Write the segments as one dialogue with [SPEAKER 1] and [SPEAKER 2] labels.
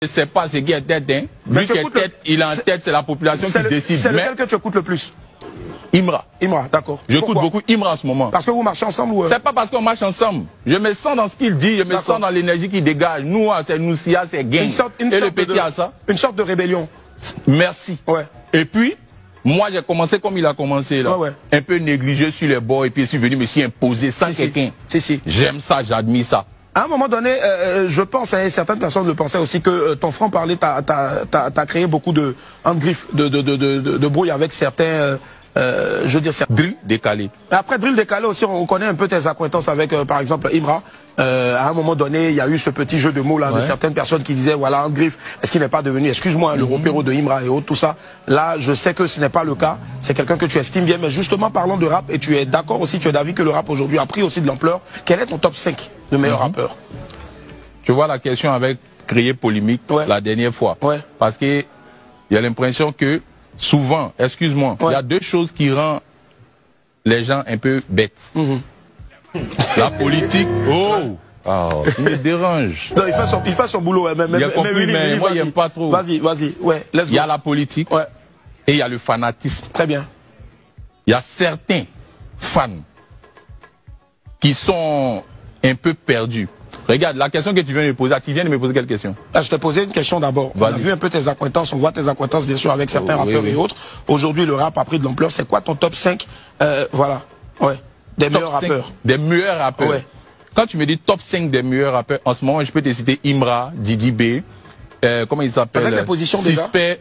[SPEAKER 1] Je ne sais pas ce qui est tête, hein. Lui qui est tête, il est en tête, c'est la population qui décide.
[SPEAKER 2] C'est lequel que tu écoutes le plus?
[SPEAKER 1] Imra.
[SPEAKER 2] Imra, d'accord.
[SPEAKER 1] J'écoute beaucoup Imra en ce moment.
[SPEAKER 2] Parce que vous marchez ensemble ou...
[SPEAKER 1] C'est pas parce qu'on marche ensemble. Je me sens dans ce qu'il dit, je me sens dans l'énergie qu'il dégage. Nous, c'est Noussia, c'est Gang. Et le petit à ça.
[SPEAKER 2] Une sorte de rébellion.
[SPEAKER 1] Merci.
[SPEAKER 2] Ouais.
[SPEAKER 1] Et puis, moi j'ai commencé comme il a commencé là.
[SPEAKER 2] Ouais.
[SPEAKER 1] Un peu négligé sur les bords et puis je suis venu me suis imposé sans quelqu'un.
[SPEAKER 2] Si.
[SPEAKER 1] J'aime ça, j'admire ça.
[SPEAKER 2] À un moment donné, je pense, et certaines personnes le pensaient aussi, que ton franc-parler t'as créé beaucoup de griffes, de brouille avec certains, je veux dire...
[SPEAKER 1] Drill décalé.
[SPEAKER 2] Après drill décalé aussi, on connaît un peu tes acquaintances avec, par exemple, Imra. À un moment donné, il y a eu ce petit jeu de mots là de certaines personnes qui disaient, voilà, en griffe, est-ce qu'il n'est pas devenu, excuse-moi, le repéro de Imra et autres, tout ça. Là, je sais que ce n'est pas le cas. C'est quelqu'un que tu estimes bien, mais justement, parlons de rap, et tu es d'accord aussi, tu es d'avis que le rap aujourd'hui a pris aussi de l'ampleur. Quel est ton top 5 de meilleurs rappeurs?
[SPEAKER 1] Tu vois la question avec créer polémique la dernière fois. Parce que il y a l'impression que souvent, excuse-moi, il y a deux choses qui rendent les gens un peu bêtes. La politique, il me dérange.
[SPEAKER 2] Non, il fait son boulot.
[SPEAKER 1] Mais moi, il n'aime pas trop.
[SPEAKER 2] Vas-y. Ouais,
[SPEAKER 1] il y a la politique et il y a le fanatisme.
[SPEAKER 2] Très bien.
[SPEAKER 1] Il y a certains fans qui sont un peu perdus. Regarde, la question que tu viens de me poser, tu viens de me poser quelle question?
[SPEAKER 2] Je te posais une question d'abord. On a vu un peu tes acquaintances, on voit tes acquaintances bien sûr avec certains rappeurs et autres. Aujourd'hui, le rap a pris de l'ampleur. C'est quoi ton top 5 des meilleurs rappeurs? Des meilleurs rappeurs.
[SPEAKER 1] Quand tu me dis top 5 des meilleurs rappeurs, en ce moment, je peux te citer Imra, Didi B, comment il s'appelle?
[SPEAKER 2] Avec les positions
[SPEAKER 1] Suspect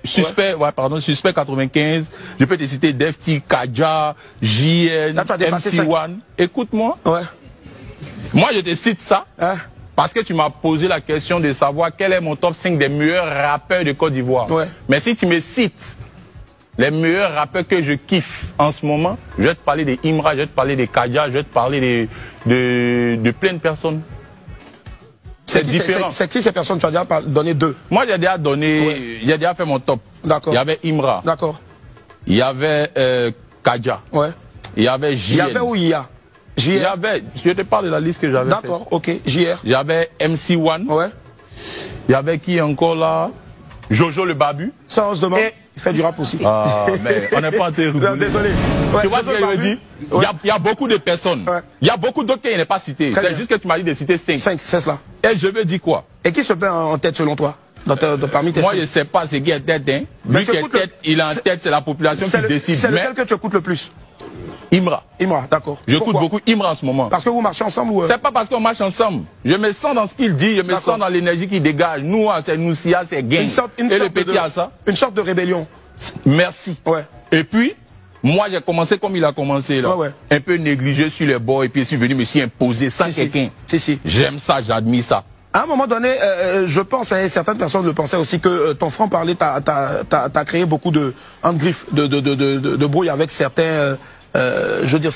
[SPEAKER 1] 95. Je peux te citer Defty, Kaja, JN, MC1. Écoute-moi. Moi, je te cite ça parce que tu m'as posé la question de savoir quel est mon top 5 des meilleurs rappeurs de Côte d'Ivoire. Mais si tu me cites les meilleurs rappeurs que je kiffe en ce moment, je vais te parler de Imra, je vais te parler de Kaja, je vais te parler de plein de personnes. C'est différent.
[SPEAKER 2] C'est qui ces personnes? Tu as déjà donné deux.
[SPEAKER 1] Moi, j'ai déjà donné, j'ai déjà fait mon top.
[SPEAKER 2] D'accord.
[SPEAKER 1] Il y avait Imra.
[SPEAKER 2] D'accord.
[SPEAKER 1] Il y avait Kaja. Il y avait JN.
[SPEAKER 2] Il y avait où il y a?
[SPEAKER 1] Il y avait, je te parle de la liste que j'avais.
[SPEAKER 2] D'accord, ok. JR.
[SPEAKER 1] Il y avait MC1. Il y avait qui encore là? Jojo le Babu.
[SPEAKER 2] Ça, on se demande. Il fait du rap aussi.
[SPEAKER 1] Mais on n'est pas interrogé.
[SPEAKER 2] Désolé.
[SPEAKER 1] Tu vois ce que je veux dire? Il y a beaucoup de personnes. Il y a beaucoup d'autres qui n'est pas cité. C'est juste que tu m'as dit de citer 5.
[SPEAKER 2] 5, c'est cela.
[SPEAKER 1] Et je veux dire quoi?
[SPEAKER 2] Et qui se met en tête selon toi? Parmi tes
[SPEAKER 1] Moi, je ne sais pas ce qui est tête, hein. Lui qui est tête, il est en tête, c'est la population qui décide.
[SPEAKER 2] C'est lequel que tu écoutes le plus?
[SPEAKER 1] Imra.
[SPEAKER 2] Imra, d'accord.
[SPEAKER 1] J'écoute beaucoup Imra en ce moment.
[SPEAKER 2] Parce que vous marchez ensemble ou...
[SPEAKER 1] C'est pas parce qu'on marche ensemble. Je me sens dans ce qu'il dit, je me sens dans l'énergie qu'il dégage. Nous, c'est Noussia, c'est Gang. Et le petit à ça.
[SPEAKER 2] Une sorte de rébellion.
[SPEAKER 1] Merci. Et puis, moi j'ai commencé comme il a commencé là. Un peu négligé sur les bords et puis je suis venu me suis imposé sans quelqu'un. J'aime ça, j'admire ça.
[SPEAKER 2] À un moment donné, je pense, et certaines personnes le pensaient aussi, que ton franc-parler t'as créé beaucoup de griffes, de brouille avec certains, je veux dire...